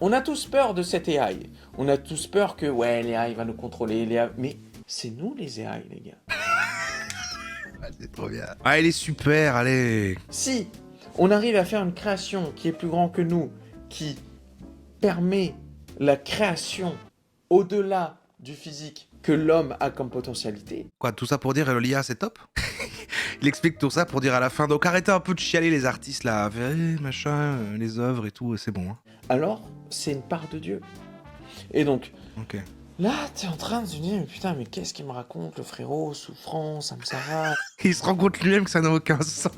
On a tous peur de cette AI. On a tous peur que, ouais, l'AI va nous contrôler. Mais c'est nous les AI, les gars. Ah, c'est trop bien. Ah, elle est super, allez. Si on arrive à faire une création qui est plus grande que nous, qui permet la création au-delà du physique que l'homme a comme potentialité. Quoi, tout ça pour dire l'IA c'est top? Il explique tout ça pour dire à la fin, donc arrêtez un peu de chialer les artistes là, machin, les œuvres et tout, c'est bon. Hein. Alors, c'est une part de Dieu. Et donc, Ok. là, t'es en train de se dire, mais putain, mais qu'est-ce qu'il me raconte, le frérot, souffrance, Samsara. Il se rend compte lui-même que ça n'a aucun sens.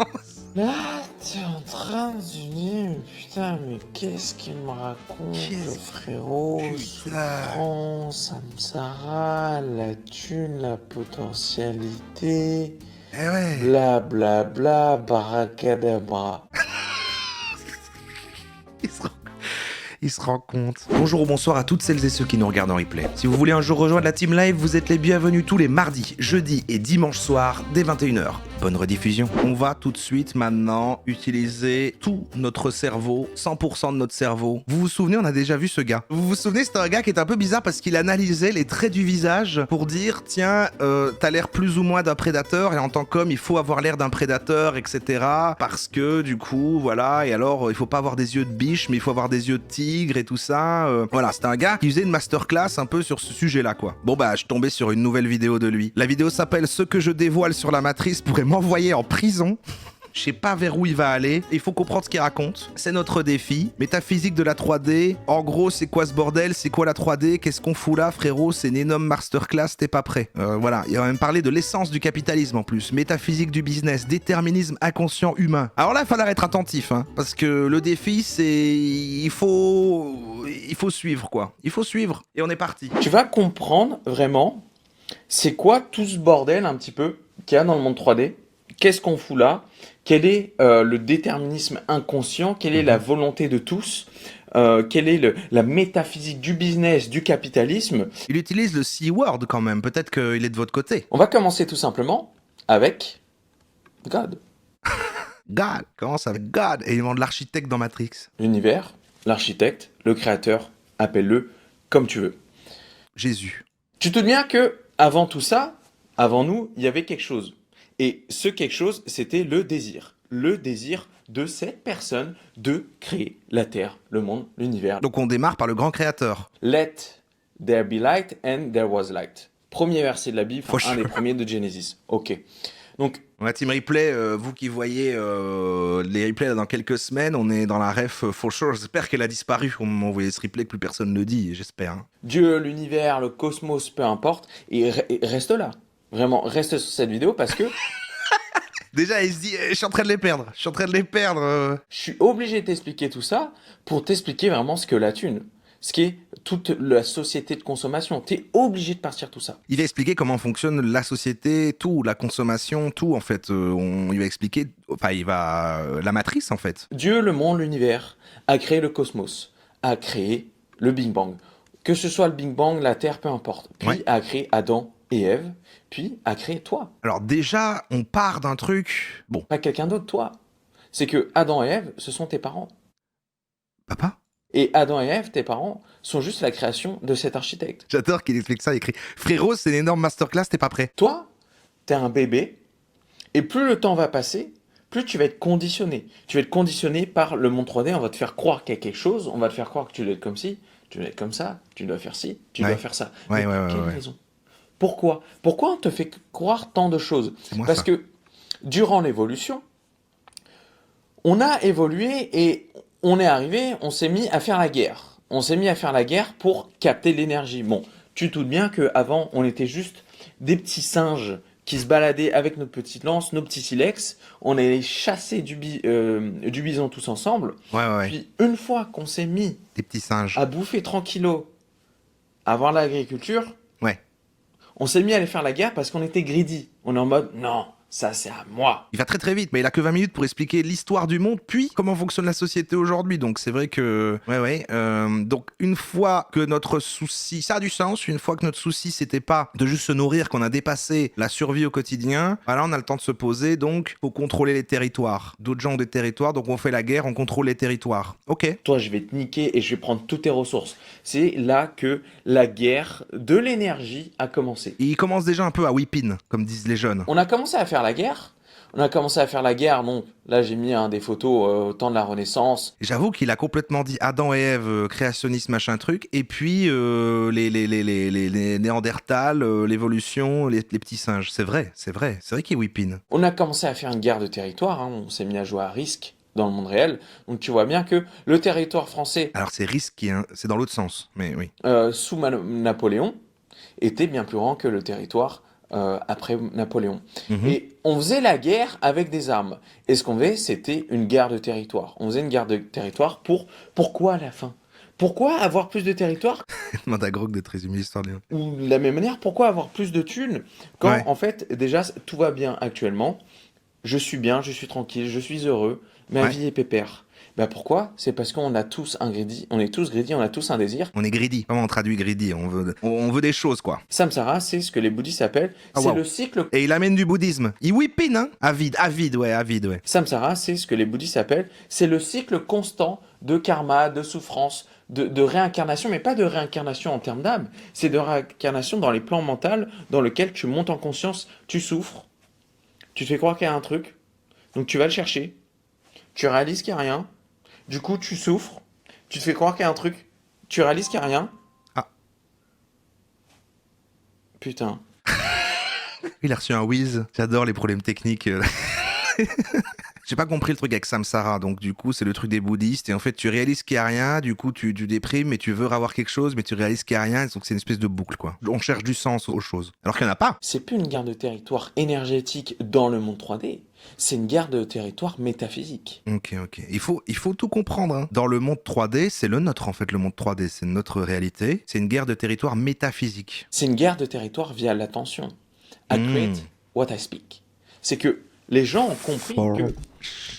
Là, t'es en train de se dire, mais putain, mais qu'est-ce qu'il me raconte, le frérot, souffrance, Samsara, la thune, la potentialité, Eh ouais. bla bla bla, baracadabra. Il se rend compte. Bonjour ou bonsoir à toutes celles et ceux qui nous regardent en replay. Si vous voulez un jour rejoindre la team live, vous êtes les bienvenus tous les mardis, jeudis et dimanches soirs dès 21h. Bonne rediffusion. On va tout de suite maintenant utiliser tout notre cerveau, 100% de notre cerveau. Vous vous souvenez, on a déjà vu ce gars. Vous vous souvenez, c'était un gars qui était un peu bizarre parce qu'il analysait les traits du visage pour dire, tiens, t'as l'air plus ou moins d'un prédateur et en tant qu'homme, il faut avoir l'air d'un prédateur, etc. Parce que du coup, voilà, et alors, il faut pas avoir des yeux de biche, mais il faut avoir des yeux de tigre et tout ça. Voilà, c'était un gars qui faisait une masterclass un peu sur ce sujet-là, quoi. Bon bah, je suis tombé sur une nouvelle vidéo de lui. La vidéo s'appelle « Ce que je dévoile sur la matrice pourrait m'envoyer en prison ». Je sais pas vers où il va aller, il faut comprendre ce qu'il raconte. C'est notre défi. Métaphysique de la 3D. En gros, c'est quoi ce bordel? C'est quoi la 3D? Qu'est-ce qu'on fout là, frérot? C'est une énorme masterclass, t'es pas prêt. Voilà, il va même parler de l'essence du capitalisme en plus. Métaphysique du business, déterminisme inconscient humain. Alors là, il va falloir être attentif, hein, parce que le défi, c'est... Il faut suivre, quoi. Il faut suivre, et on est parti. Tu vas comprendre vraiment c'est quoi tout ce bordel un petit peu qu'il y a dans le monde 3D. Qu'est-ce qu'on fout là? Quel est le déterminisme inconscient? Quelle est la volonté de tous? Quelle est la métaphysique du business, du capitalisme? Il utilise le C-word quand même, peut-être qu'il est de votre côté. On va commencer tout simplement avec God. God, commence avec God, et il demande l'architecte dans Matrix. L'univers, l'architecte, le créateur, appelle-le comme tu veux. Jésus. Tu te doutes bien que avant tout ça, avant nous, il y avait quelque chose. Et ce quelque chose, c'était le désir. Le désir de cette personne de créer la Terre, le monde, l'univers. Donc on démarre par le grand créateur. Let there be light and there was light. Premier verset de la Bible, un des premiers de Genesis. Ok. Donc, la team replay, vous qui voyez les replays là, dans quelques semaines, on est dans la ref for sure. J'espère qu'elle a disparu au moment où vous voyez ce replay, que plus personne ne le dit, j'espère. Hein. Dieu, l'univers, le cosmos, peu importe, et reste là. Vraiment, reste sur cette vidéo parce que... Déjà, il se dit, je suis en train de les perdre. Je suis en train de les perdre. Je suis obligé de t'expliquer tout ça pour t'expliquer vraiment ce que la thune, ce qui est toute la société de consommation. T'es obligé de partir tout ça. Il va expliquer comment fonctionne la société, tout, la consommation, tout en fait. Il va expliquer, enfin, la matrice en fait. Dieu, le monde, l'univers, a créé le cosmos, a créé le Big Bang. Que ce soit le Big Bang, la Terre, peu importe. Puis a créé Adam et Ève, puis a créé toi. Alors déjà, on part d'un truc... Bon. Pas quelqu'un d'autre, toi. C'est que Adam et Ève, ce sont tes parents. Papa? Et Adam et Ève, tes parents, sont juste la création de cet architecte. J'adore qu'il explique ça, il écrit « Frérot, c'est une énorme masterclass, t'es pas prêt ?» Toi, t'es un bébé, et plus le temps va passer, plus tu vas être conditionné. Tu vas être conditionné par le monde 3D, on va te faire croire qu'il y a quelque chose, on va te faire croire que tu dois être comme ci, tu dois être comme ça, tu dois faire ci, tu dois faire ça. Ouais, Mais ouais, quelle ouais. raison? Pourquoi? Pourquoi on te fait croire tant de choses? Parce ça. que durant l'évolution, on a évolué et on est arrivé, on s'est mis à faire la guerre. On s'est mis à faire la guerre pour capter l'énergie. Bon, tu te doutes bien qu'avant, on était juste des petits singes qui se baladaient avec notre petite lance, nos petits silex. On allait chasser du bison tous ensemble. Ouais. Puis une fois qu'on s'est mis des petits singes à bouffer tranquillo, à avoir l'agriculture, ouais. on s'est mis à aller faire la guerre parce qu'on était greedy. On est en mode, non, Ça, c'est à moi. Il va très très vite, mais il a que 20 minutes pour expliquer l'histoire du monde, puis comment fonctionne la société aujourd'hui. Donc c'est vrai que... donc une fois que notre souci... Ça a du sens, une fois que notre souci, c'était pas de juste se nourrir, qu'on a dépassé la survie au quotidien, bah là on a le temps de se poser, donc faut contrôler les territoires. D'autres gens ont des territoires, donc on fait la guerre, on contrôle les territoires. Ok. Toi, je vais te niquer et je vais prendre toutes tes ressources. C'est là que la guerre de l'énergie a commencé. Et il commence déjà un peu à whip-in, comme disent les jeunes. On a commencé à faire la guerre. On a commencé à faire la guerre, donc là j'ai mis des photos au temps de la Renaissance. J'avoue qu'il a complètement dit Adam et Ève, créationniste, machin truc, et puis les Néandertals, l'évolution, les petits singes. C'est vrai qu'il whip-in. On a commencé à faire une guerre de territoire, hein. On s'est mis à jouer à risque dans le monde réel. Donc tu vois bien que le territoire français, Alors c'est risqué, hein, c'est dans l'autre sens, mais oui. sous Napoléon, était bien plus grand que le territoire après Napoléon. Mhm. Et on faisait la guerre avec des armes. Et ce qu'on faisait, c'était une guerre de territoire. On faisait une guerre de territoire pourquoi à la fin? Pourquoi avoir plus de territoire? Demande à Grog de te résumer l'histoire de... Ou de la même manière, pourquoi avoir plus de thunes quand Ouais. en fait déjà tout va bien actuellement? Je suis bien, je suis tranquille, je suis heureux, ma Ouais. vie est pépère. Ben pourquoi? C'est parce qu'on a tous un greedy, on est tous greedy, on a tous un désir. On est greedy. Comment on traduit greedy? On veut des choses, quoi. Samsara, c'est ce que les bouddhistes appellent, Ah, c'est wow. le cycle. Et il amène du bouddhisme. Il whip-in, hein. Avide, ouais. Samsara, c'est ce que les bouddhistes appellent, c'est le cycle constant de karma, de souffrance, de réincarnation, mais pas de réincarnation en termes d'âme, c'est de réincarnation dans les plans mentaux dans lesquels tu montes en conscience, tu souffres, tu te fais croire qu'il y a un truc, donc tu vas le chercher, tu réalises qu'il n'y a rien, du coup tu souffres, tu te fais croire qu'il y a un truc, tu réalises qu'il n'y a rien. Ah. Putain. Il a reçu un whiz. J'adore les problèmes techniques. J'ai pas compris le truc avec Samsara, donc du coup c'est le truc des bouddhistes, et en fait tu réalises qu'il y a rien, du coup tu déprimes, mais tu veux avoir quelque chose, mais tu réalises qu'il y a rien, donc c'est une espèce de boucle, quoi. On cherche du sens aux choses, alors qu'il n'y en a pas. C'est plus une guerre de territoire énergétique dans le monde 3D, c'est une guerre de territoire métaphysique. Ok. Il faut tout comprendre, hein. Dans le monde 3D, c'est le nôtre en fait, le monde 3D, c'est notre réalité, c'est une guerre de territoire métaphysique. C'est une guerre de territoire via l'attention. I create what I speak. C'est que les gens ont compris que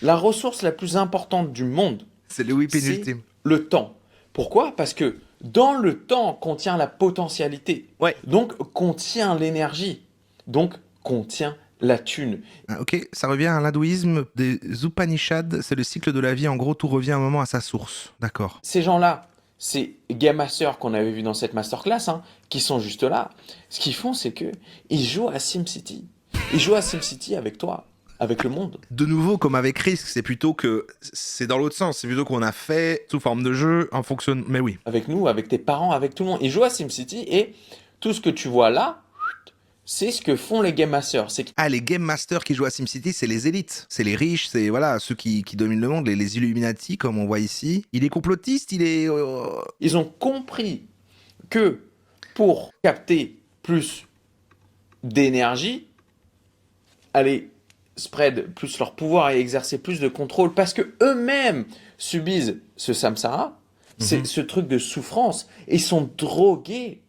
la ressource la plus importante du monde, C'est le whip-in c'est ultime. le temps. Pourquoi? Parce que dans le temps contient la potentialité. Ouais. Donc contient l'énergie. Donc contient la thune. Ah, ok, ça revient à l'hindouisme des Upanishads, c'est le cycle de la vie, en gros tout revient à un moment à sa source. D'accord. Ces gens-là, ces Game Masters qu'on avait vu dans cette masterclass, hein, qui sont juste là, ce qu'ils font, c'est que ils jouent à SimCity. Ils jouent à SimCity avec toi, avec le monde. De nouveau, comme avec Risk, c'est plutôt que c'est dans l'autre sens. C'est plutôt qu'on a fait sous forme de jeu en fonction. Mais oui. Avec nous, avec tes parents, avec tout le monde. Ils jouent à SimCity et tout ce que tu vois là, c'est ce que font les Game Masters. C'est Ah, les Game Masters qui jouent à SimCity, c'est les élites. C'est les riches, c'est voilà, ceux qui dominent le monde, les Illuminati, comme on voit ici. Il est complotiste, il est. ils ont compris que pour capter plus d'énergie, aller spread plus leur pouvoir et exercer plus de contrôle parce que eux-mêmes subissent ce samsara, c'est ce truc de souffrance, et ils sont drogués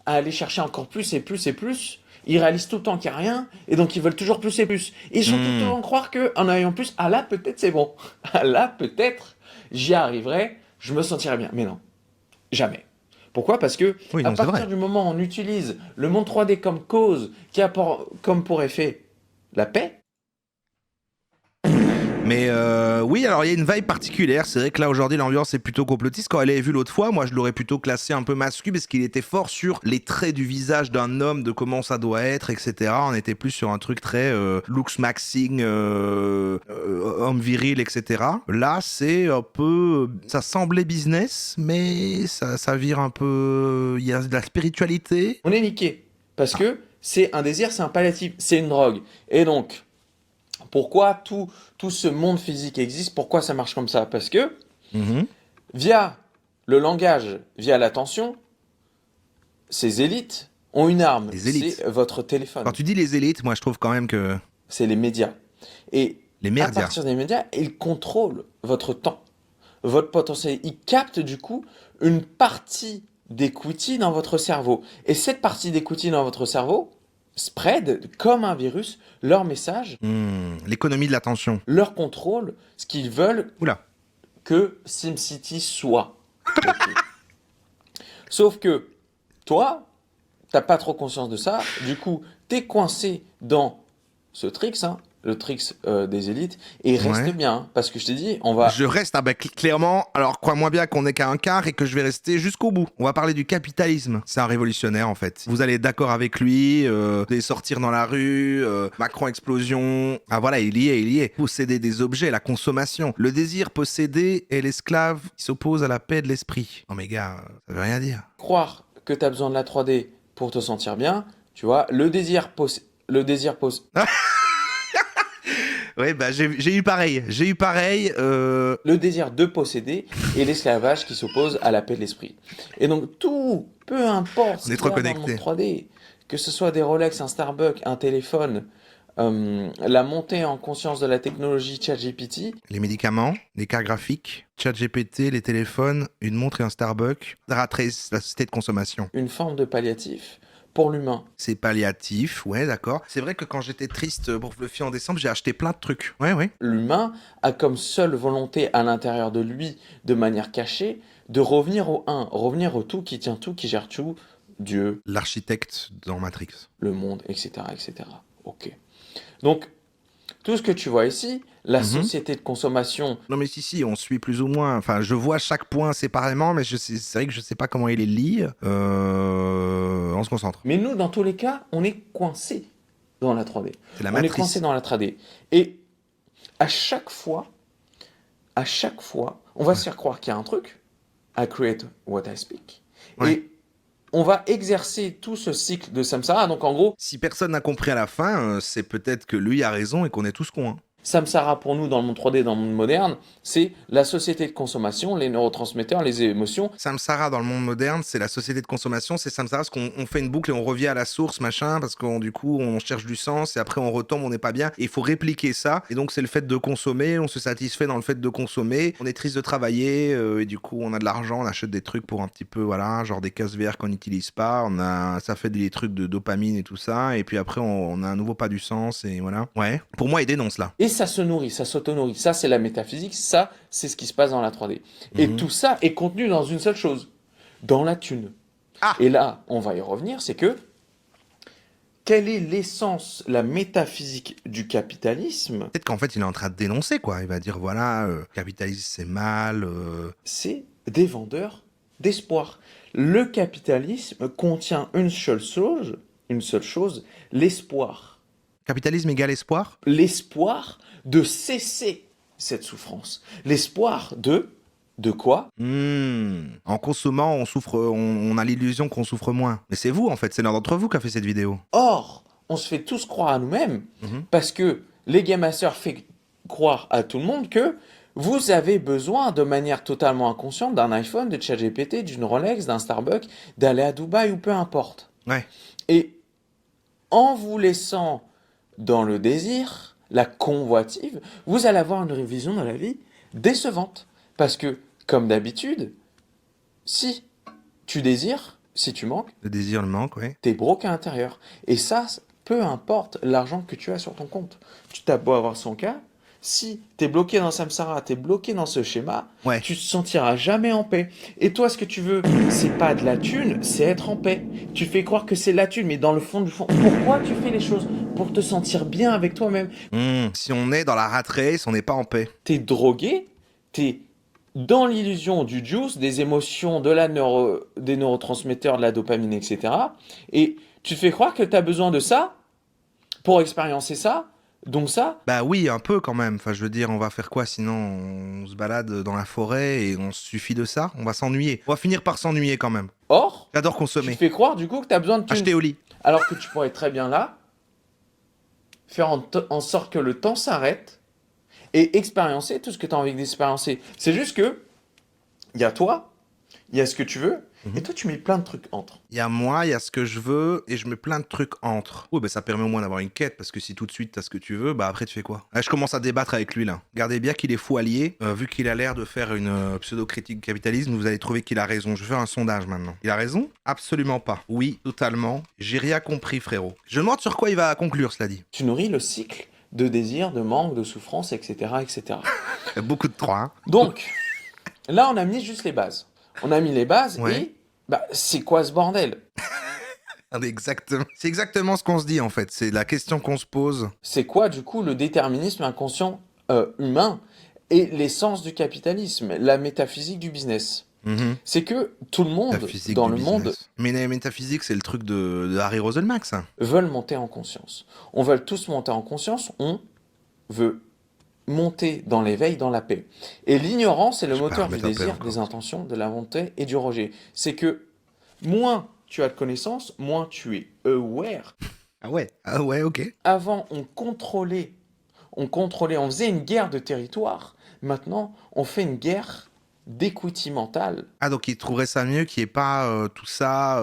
à aller chercher encore plus et plus et plus. Ils réalisent tout le temps qu'il n'y a rien, et donc ils veulent toujours plus et plus. Et ils sont tout le temps à croire qu'en ayant plus, ah là peut-être c'est bon, ah là peut-être j'y arriverai, je me sentirai bien. Mais non, jamais. Pourquoi? Parce que Oui, à non, c'est partir vrai. du moment où on utilise le monde 3D comme cause, qui a comme pour effet la paix, Mais oui, alors il y a une vibe particulière. C'est vrai que là aujourd'hui l'ambiance est plutôt complotiste. Quand elle est vue l'autre fois, moi je l'aurais plutôt classé un peu masculin parce qu'il était fort sur les traits du visage d'un homme, de comment ça doit être, etc. On était plus sur un truc très looks maxing, homme viril, etc. Là c'est un peu, ça semblait business, mais ça vire un peu. Il y a de la spiritualité. on est niqué. Parce que c'est un désir, c'est un palliatif, c'est une drogue. Et donc, pourquoi tout ce monde physique existe? Pourquoi ça marche comme ça? Parce que Mhm. via le langage, via l'attention, ces élites ont une arme. Les élites. C'est votre téléphone. Quand tu dis les élites, moi je trouve quand même que C'est les médias. Et les à merdias. partir des médias, ils contrôlent votre temps, votre potentiel. Ils captent du coup une partie d'equity dans votre cerveau. Et cette partie d'equity dans votre cerveau, spread comme un virus leur message, L'économie de l'attention. leur contrôle, ce qu'ils veulent Oula. que SimCity soit. Ok. Sauf que toi, t'as pas trop conscience de ça, du coup, t'es coincé dans ce tricks, hein, le tricks des élites, et reste Ouais. bien, hein, parce que je t'ai dit, on va... Je reste, clairement, alors crois-moi bien qu'on n'est qu'à un quart et que je vais rester jusqu'au bout. On va parler du capitalisme. C'est un révolutionnaire en fait. Vous allez être d'accord avec lui, vous allez sortir dans la rue, Macron explosion. Ah voilà, il y est. Posséder des objets, la consommation. Le désir possédé est l'esclave qui s'oppose à la paix de l'esprit. Non mais gars, ça veut rien dire. croire que tu as besoin de la 3D pour te sentir bien, tu vois, Ouais, bah j'ai eu pareil. le désir de posséder et l'esclavage qui s'oppose à la paix de l'esprit. Et donc tout, peu importe ce On est qu'il trop y a dans le connectés. monde 3D, que ce soit des Rolex, un Starbucks, un téléphone, la montée en conscience de la technologie ChatGPT, Les médicaments, les cartes graphiques, ChatGPT, les téléphones, une montre et un Starbucks. Ratrace, la société de consommation. une forme de palliatif pour l'humain. C'est palliatif, ouais, d'accord. C'est vrai que quand j'étais triste pour Fluffy en décembre, j'ai acheté plein de trucs. Ouais. L'humain a comme seule volonté à l'intérieur de lui, de manière cachée, de revenir au un, revenir au tout qui tient tout, qui gère tout, Dieu, L'architecte dans Matrix. le monde, etc., etc. Ok. Donc, tout ce que tu vois ici, la société de consommation, Non mais si, on suit plus ou moins. Enfin, je vois chaque point séparément, mais c'est vrai que je sais pas comment il les lie. On se concentre. mais nous, dans tous les cas, on est coincé dans la 3D. C'est la On est matrice. coincé dans la 3D. Et à chaque fois, on va se faire croire qu'il y a un truc, I create what I speak, Ouais. et on va exercer tout ce cycle de samsara. Donc en gros, Si personne n'a compris à la fin, c'est peut-être que lui a raison et qu'on est tous cons. Hein. samsara pour nous dans le monde 3D, dans le monde moderne, c'est la société de consommation, les neurotransmetteurs, les émotions. Samsara dans le monde moderne, c'est la société de consommation, c'est Samsara parce qu'on fait une boucle et on revient à la source, machin, parce qu'on du coup on cherche du sens et après on retombe, on n'est pas bien. Et il faut répliquer ça. Et donc c'est le fait de consommer, on se satisfait dans le fait de consommer, on est triste de travailler et du coup on a de l'argent, on achète des trucs pour un petit peu, voilà, genre des casques VR qu'on n'utilise pas, ça fait des trucs de dopamine et tout ça. Et puis après on a à nouveau pas du sens et voilà. Ouais. Pour moi il dénonce là. Et ça se nourrit, ça s'auto-nourrit. Ça, c'est la métaphysique. Ça, c'est ce qui se passe dans la 3D. Et tout ça est contenu dans une seule chose, dans la thune. Ah. Et là, on va y revenir, c'est que quelle est l'essence, la métaphysique du capitalisme? Peut-être qu'en fait il est en train de dénoncer quoi. Il va dire voilà, capitalisme c'est mal. C'est des vendeurs d'espoir. Le capitalisme contient une seule chose, l'espoir. Capitalisme égale espoir. L'espoir de cesser cette souffrance. L'espoir de quoi? En consommant, on souffre, on a l'illusion qu'on souffre moins. Mais c'est vous, en fait, c'est l'un d'entre vous qui a fait cette vidéo. Or, on se fait tous croire à nous-mêmes parce que les Game Masters fait croire à tout le monde que vous avez besoin de manière totalement inconsciente d'un iPhone, de ChatGPT, d'une Rolex, d'un Starbucks, d'aller à Dubaï ou peu importe. Ouais. Et en vous laissant dans le désir, la convoitive, vous allez avoir une vision de la vie décevante. Parce que, comme d'habitude, si tu désires, si tu manques, Le désir, le manque, ouais. t'es broke à l'intérieur. Et ça, peu importe l'argent que tu as sur ton compte. Tu t'as beau avoir son cas, si t'es bloqué dans Samsara, t'es bloqué dans ce schéma, Ouais. tu te sentiras jamais en paix. Et toi, ce que tu veux, c'est pas de la thune, c'est être en paix. Tu fais croire que c'est la thune, mais dans le fond du fond, pourquoi tu fais les choses? Pour te sentir bien avec toi-même. Si on est dans la rat race, on n'est pas en paix. T'es drogué, t'es dans l'illusion du juice, des émotions, des neurotransmetteurs, de la dopamine, etc. Et tu te fais croire que t'as besoin de ça pour expériencer ça. Donc ça, Bah oui, un peu quand même. Enfin, je veux dire, on va faire quoi sinon? On se balade dans la forêt et on se suffit de ça? On va s'ennuyer. On va finir par s'ennuyer quand même. or, J'adore tu consommer. te fais croire du coup que t'as besoin de thunes. Acheter au lit. Alors que tu pourrais très bien là, faire en sorte que le temps s'arrête et expériencer tout ce que tu as envie d'expériencer. C'est juste que, il y a toi il y a ce que tu veux, Mhm. et toi, tu mets plein de trucs entre. Il y a moi, il y a ce que je veux, et je mets plein de trucs entre. Oui, bah ça permet au moins d'avoir une quête, parce que si tout de suite t'as ce que tu veux, bah après tu fais quoi? Je commence à débattre avec lui là. Regardez bien qu'il est fou allié, vu qu'il a l'air de faire une pseudo-critique du capitalisme, vous allez trouver qu'il a raison. Je vais faire un sondage maintenant. Il a raison? Absolument pas. Oui, totalement. J'ai rien compris, frérot. Je me demande sur quoi il va conclure, cela dit. Tu nourris le cycle de désir, de manque, de souffrance, etc., etc. Beaucoup de 3, hein. Donc, là, on a mis juste les bases. On a mis les bases Ouais. et bah, c'est quoi ce bordel? Ah, mais exactement. C'est exactement ce qu'on se dit en fait. C'est la question qu'on se pose. C'est quoi du coup le déterminisme inconscient humain et l'essence du capitalisme, la métaphysique du business? Mhm. C'est que tout le La monde physique dans du le monde business. Mais la métaphysique, c'est le truc de Harry Roselmack, ça. veulent monter en conscience. On veut tous monter en conscience, on veut monter dans l'éveil, dans la paix. Et l'ignorance est le Je vais pas moteur du remettre en paix désir, encore. des intentions, de la volonté et du rejet. C'est que moins tu as de connaissances, moins tu es aware. Ah ouais. Ah ouais, ok. Avant, on faisait une guerre de territoire. Maintenant, on fait une guerre d'equity mentale. Ah, donc il trouverait ça mieux qu'il n'y ait pas tout ça,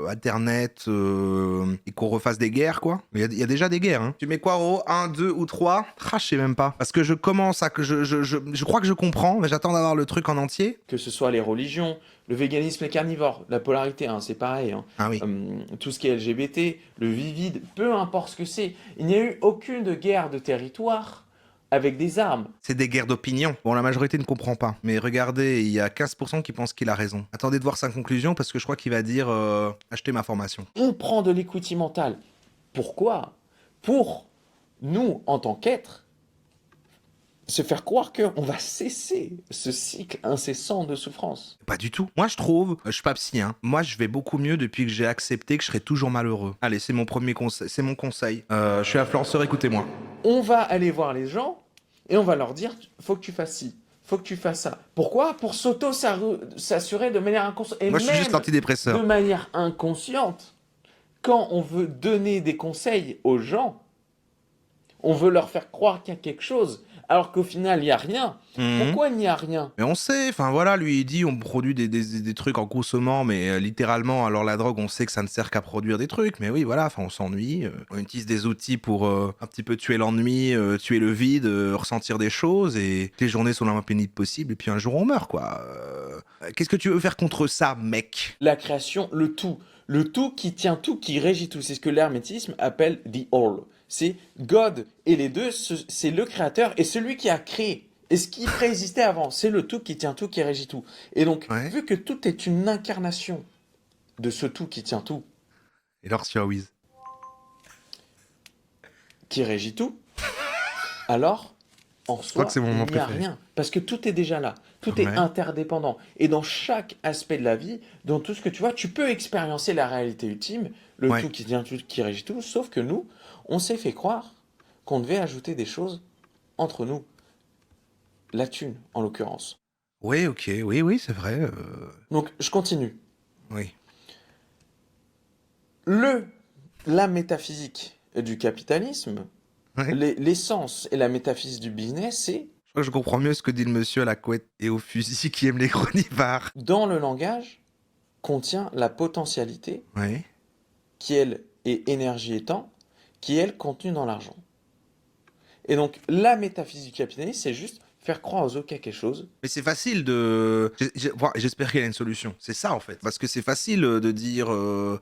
Internet, et qu'on refasse des guerres, quoi. Il y a déjà des guerres, hein. Tu mets quoi, Ro? 1, 2 ou 3? Ah, je sais même pas. Parce que je commence à... Je crois que je comprends, mais j'attends d'avoir le truc en entier. Que ce soit les religions, le véganisme et carnivore, la polarité, hein, c'est pareil. Hein. Ah oui. Tout ce qui est LGBT, le vivide, peu importe ce que c'est. Il n'y a eu aucune guerre de territoire avec des armes. C'est des guerres d'opinion. Bon, la majorité ne comprend pas. Mais regardez, il y a 15% qui pensent qu'il a raison. Attendez de voir sa conclusion, parce que je crois qu'il va dire achetez ma formation. On prend de l'equity mental. Pourquoi? Pour nous, en tant qu'êtres, se faire croire qu'on va cesser ce cycle incessant de souffrance. Pas du tout. Moi, je trouve, je suis pas psy, hein. Moi, je vais beaucoup mieux depuis que j'ai accepté que je serai toujours malheureux. Allez, c'est mon premier conseil. C'est mon conseil. Je suis influenceur, écoutez-moi. On va aller voir les gens et on va leur dire faut que tu fasses ci, faut que tu fasses ça. Pourquoi? Pour s'assurer de manière inconsciente. Et Moi, je suis juste même antidépresseur. de manière inconsciente, quand on veut donner des conseils aux gens, on veut leur faire croire qu'il y a quelque chose, alors qu'au final, il n'y a rien. Mhm. Pourquoi il n'y a rien? Mais on sait, enfin voilà, lui il dit on produit des trucs en consommant, mais littéralement, alors la drogue, on sait que ça ne sert qu'à produire des trucs, mais oui, voilà, enfin on s'ennuie, on utilise des outils pour un petit peu tuer l'ennui, tuer le vide, ressentir des choses, et les journées sont la moins pénibles possible, et puis un jour on meurt, quoi. Qu'est-ce que tu veux faire contre ça, mec? La création, le tout qui tient tout, qui régit tout. C'est ce que l'hermétisme appelle the all. C'est God et les deux, c'est le créateur et celui qui a créé. Et ce qui préexistait avant, c'est le tout qui tient tout, qui régit tout. Et donc, Ouais. vu que tout est une incarnation de ce tout qui tient tout, Et alors sur Wiz. qui régit tout, alors, en crois soi, que c'est mon il moment n'y a préféré. rien. Parce que tout est déjà là. Tout est Ouais. interdépendant. Et dans chaque aspect de la vie, dans tout ce que tu vois, tu peux expériencer la réalité ultime, le Ouais. tout qui tient tout, qui régit tout, sauf que nous, on s'est fait croire qu'on devait ajouter des choses entre nous. La thune, en l'occurrence. Oui, ok, oui, c'est vrai. Donc, je continue. Oui. La métaphysique du capitalisme, Ouais. l'essence et la métaphysique du business, c'est Je crois que je comprends mieux ce que dit le monsieur à la couette et au fusil qui aime les chronivars. dans le langage, contient la potentialité Ouais. qui, elle, est énergie et temps, qui, elle, contenue dans l'argent. Et donc, la métaphysique du capitalisme, c'est juste faire croire aux autres qu'il y a quelque chose. Mais c'est facile de... J'espère qu'il y a une solution. C'est ça, en fait. Parce que c'est facile de dire... hein,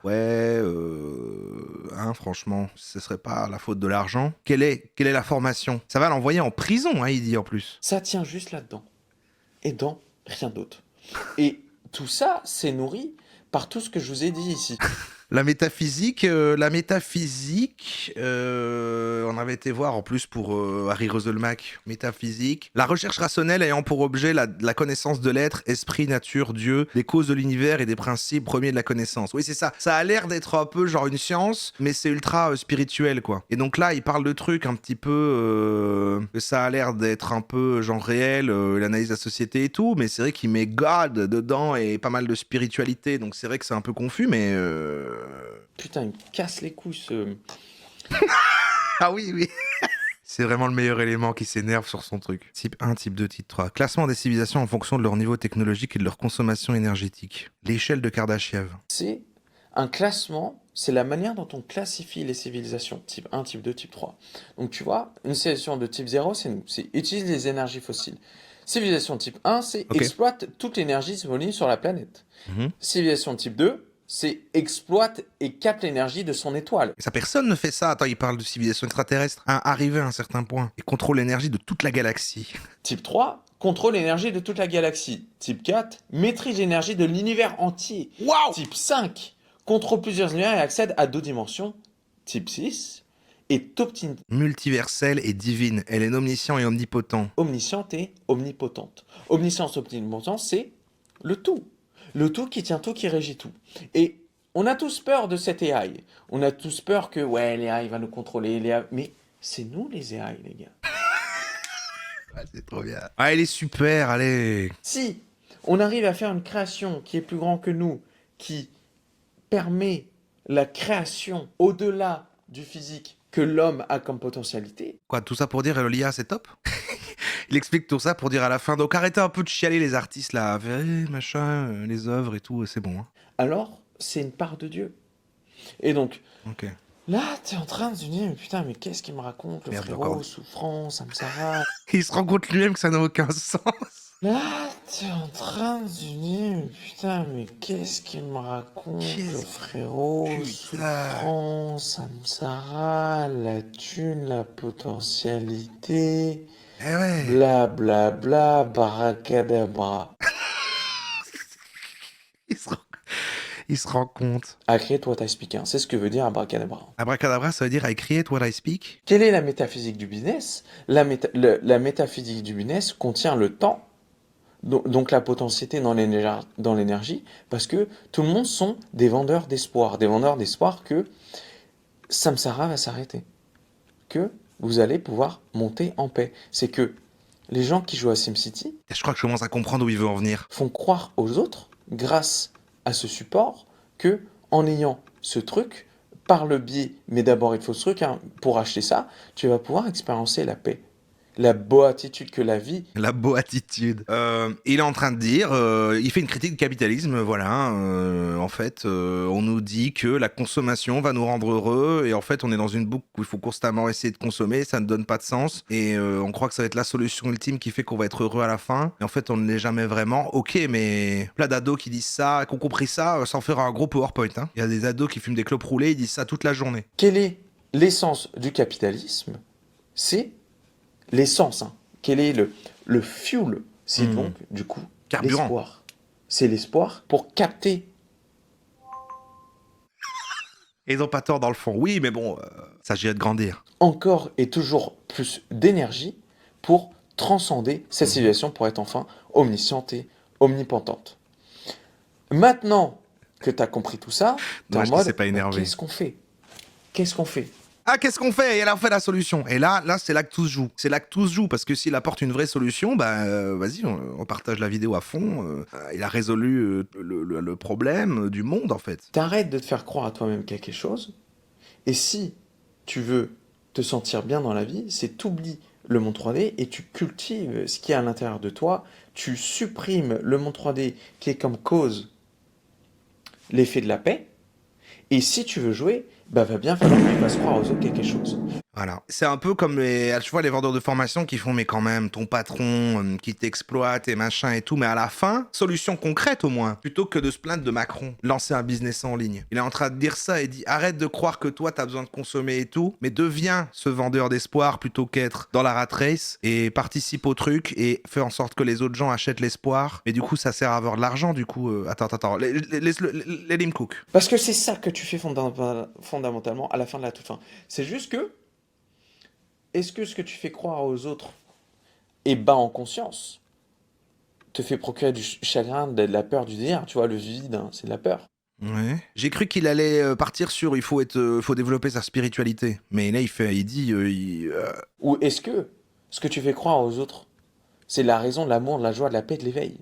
franchement, ce serait pas la faute de l'argent. Quelle est la formation? Ça va l'envoyer en prison, hein, il dit, en plus. Ça tient juste là-dedans. Et dans rien d'autre. Et tout ça, c'est nourri par tout ce que je vous ai dit ici. La métaphysique, on avait été voir en plus pour Harry Roselmack, métaphysique. La recherche rationnelle ayant pour objet la connaissance de l'être, esprit, nature, Dieu, des causes de l'univers et des principes premiers de la connaissance. Oui, c'est ça. Ça a l'air d'être un peu genre une science, mais c'est ultra spirituel, quoi. Et donc là, il parle de trucs un petit peu... que ça a l'air d'être un peu genre réel, l'analyse de la société et tout, mais c'est vrai qu'il met God dedans et pas mal de spiritualité, donc c'est vrai que c'est un peu confus, mais... Putain, il me casse les couilles, ce... Ah oui, oui. C'est vraiment le meilleur élément qui s'énerve sur son truc. Type 1, type 2, type 3. Classement des civilisations en fonction de leur niveau technologique et de leur consommation énergétique. L'échelle de Kardashev. C'est un classement, c'est la manière dont on classifie les civilisations, type 1, type 2, type 3. Donc tu vois, une civilisation de type 0, c'est utilise les énergies fossiles. Civilisation type 1, c'est Ok. exploite toute l'énergie disponible sur la planète. Mhm. Civilisation type 2, c'est exploite et capte l'énergie de son étoile. Et ça, personne ne fait ça. Attends, il parle de civilisation extraterrestre. Arriver à un certain point. Et contrôle l'énergie de toute la galaxie. Type 3, contrôle l'énergie de toute la galaxie. Type 4, maîtrise l'énergie de l'univers entier. Waouh! Type 5, contrôle plusieurs univers et accède à 2 dimensions. Type 6, est Multiverselle et divine. Elle est omniscient et omnipotent. omnisciente et omnipotente. Omniscience, omnipotence, c'est le tout. Le tout qui tient tout, qui régit tout. Et on a tous peur de cette AI. On a tous peur que, ouais, l'AI va nous contrôler. Mais c'est nous les AI, les gars. C'est trop bien. Ah, elle est super, allez. Si on arrive à faire une création qui est plus grande que nous, qui permet la création au-delà du physique que l'homme a comme potentialité. Quoi, tout ça pour dire l'IA c'est top? Il explique tout ça pour dire à la fin, donc arrêtez un peu de chialer les artistes là, machin, les œuvres et tout, c'est bon. Hein. Alors, c'est une part de Dieu. Et donc, Ok. là, t'es en train de te dire, mais putain, mais qu'est-ce qu'il me raconte, le Merde, frérot, encore. souffrance, Samsara. Il se rend compte lui-même que ça n'a aucun sens. Là, t'es en train de te dire, mais putain, mais qu'est-ce qu'il me raconte, le frérot, souffrance, Samsara, la thune, la potentialité, Eh ouais. bla bla bla, baracadabra. Il se rend compte. À créer, toi, t'as expliqué, hein. C'est ce que veut dire abracadabra. Abracadabra, ça veut dire I create what I speak. Quelle est la métaphysique du business? La métaphysique du business contient le temps, donc la potentialité dans l'énergie, parce que tout le monde sont des vendeurs d'espoir que Samsara va s'arrêter, que vous allez pouvoir monter en paix. C'est que les gens qui jouent à SimCity Je crois que je commence à comprendre où il veut en venir. font croire aux autres, grâce à ce support, que en ayant ce truc, par le biais, mais d'abord il faut ce truc, hein, pour acheter ça, tu vas pouvoir expérimenter la paix. La béatitude que la vie. La beatitude. Il est en train de dire, il fait une critique du capitalisme, voilà. En fait, on nous dit que la consommation va nous rendre heureux, et en fait, on est dans une boucle où il faut constamment essayer de consommer, ça ne donne pas de sens, et on croit que ça va être la solution ultime qui fait qu'on va être heureux à la fin, et en fait, on ne l'est jamais vraiment. Ok, mais plein d'ados qui disent ça, qui ont compris ça, ça en fera un gros PowerPoint. Hein. Il y a des ados qui fument des clopes roulées, ils disent ça toute la journée. Quelle est l'essence du capitalisme? C'est l'essence, hein. Quel est le fuel? C'est donc, du coup, Carburant. l'espoir. C'est l'espoir pour capter. Et ils n'ont pas tort dans le fond. Oui, mais bon, s'agirait de grandir. Encore et toujours plus d'énergie pour transcender cette situation, pour être enfin omnisciente et omnipotente. Maintenant que tu as compris tout ça, tu es en Dommage qu'il mode, s'est pas énervé. qu'est-ce qu'on fait? Qu'est-ce qu'on fait? Ah, qu'est-ce qu'on fait? Et elle a fait la solution. Et là, c'est là que tout se joue. C'est là que tout se joue, parce que s'il apporte une vraie solution, bah, vas-y, on partage la vidéo à fond. Il a résolu le problème du monde, en fait. T'arrêtes de te faire croire à toi-même quelque chose, et si tu veux te sentir bien dans la vie, c'est t'oublies le monde 3D et tu cultives ce qui est à l'intérieur de toi, tu supprimes le monde 3D qui est comme cause l'effet de la paix, et si tu veux jouer, bah va bien falloir que tu fasses croire aux autres quelque chose. Voilà. C'est un peu comme tu vois, les vendeurs de formation qui font, mais quand même, ton patron qui t'exploite et machin et tout, mais à la fin, solution concrète au moins, plutôt que de se plaindre de Macron, lancer un business en ligne. Il est en train de dire ça et dit, arrête de croire que toi, t'as besoin de consommer et tout, mais deviens ce vendeur d'espoir plutôt qu'être dans la rat race et participe au truc et fais en sorte que les autres gens achètent l'espoir. Mais du coup, ça sert à avoir de l'argent, du coup. Attends, let him cook. Parce que c'est ça que tu fais fondamentalement à la fin de la toute fin. C'est juste que, est-ce que ce que tu fais croire aux autres est bas en conscience, te fait procurer du chagrin, de la peur, du désir? Tu vois, le vide, hein, c'est de la peur. Ouais. J'ai cru qu'il allait partir sur il faut développer sa spiritualité. Mais là, il dit... Ou est-ce que ce que tu fais croire aux autres, c'est la raison de l'amour, de la joie, de la paix, de l'éveil?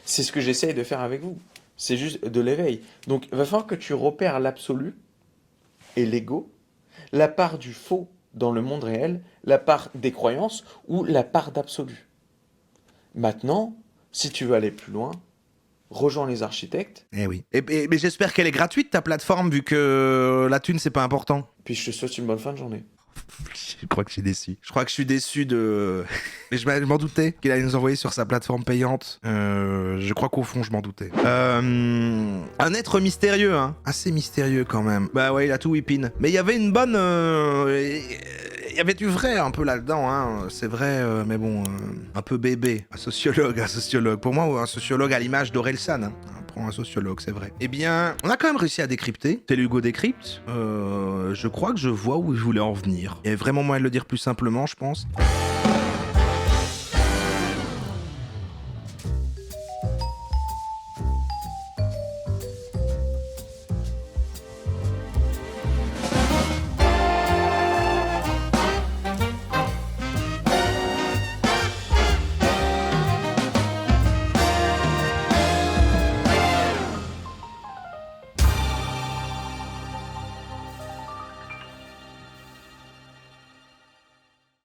C'est ce que j'essaye de faire avec vous. C'est juste de l'éveil. Donc, il va falloir que tu repères l'absolu et l'ego, la part du faux dans le monde réel, la part des croyances ou la part d'absolu. Maintenant, si tu veux aller plus loin, rejoins les architectes, Eh oui. Mais j'espère qu'elle est gratuite, ta plateforme, vu que la thune, c'est pas important. puis je te souhaite une bonne fin de journée. Je crois que je suis déçu. Je crois que je suis déçu de... Mais je m'en doutais qu'il allait nous envoyer sur sa plateforme payante. Je crois qu'au fond, je m'en doutais. Un être mystérieux, hein. Assez mystérieux, quand même. Bah ouais, il a tout whippin. Mais il y avait une bonne... Il y avait du vrai un peu là-dedans, hein. C'est vrai, mais bon... un peu bébé. Un sociologue. Pour moi, un sociologue à l'image d'Orelsan, hein. Un sociologue, c'est vrai. Eh bien, on a quand même réussi à décrypter. C'est Hugo décrypte. Je crois que je vois où il voulait en venir. Il y avait vraiment moyen de le dire plus simplement, je pense.